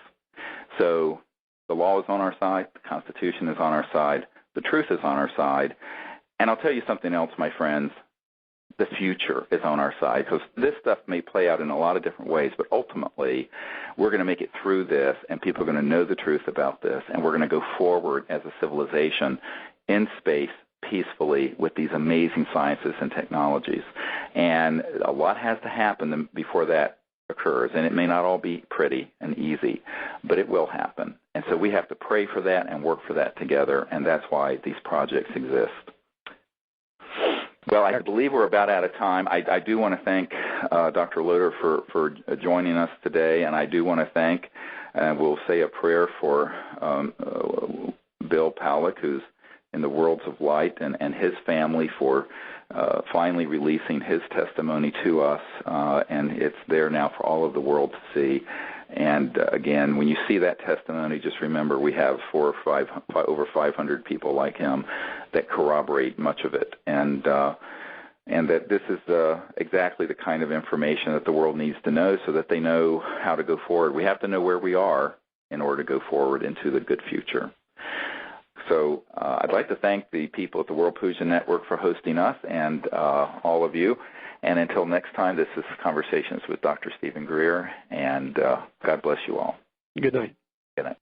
So the law is on our side. The Constitution is on our side. The truth is on our side. And I'll tell you something else, my friends. The future is on our side, because this stuff may play out in a lot of different ways, but ultimately we're going to make it through this, and people are going to know the truth about this, and we're going to go forward as a civilization in space peacefully with these amazing sciences and technologies. And a lot has to happen before that occurs, and it may not all be pretty and easy, but it will happen. And so we have to pray for that and work for that together, and that's why these projects exist. Well, I believe we're about out of time. I do want to thank Dr. Loder for joining us today, and I do want to thank, and we'll say a prayer for Bill Pawelec, who's in the Worlds of Light, and his family for finally releasing his testimony to us, and it's there now for all of the world to see. And again, when you see that testimony, just remember we have over 500 people like him that corroborate much of it, and that this is exactly the kind of information that the world needs to know, so that they know how to go forward. We have to know where we are in order to go forward into the good future. So I'd like to thank the people at the World Puja Network for hosting us, and all of you. And until next time, this is Conversations with Dr. Stephen Greer, and God bless you all. Good night.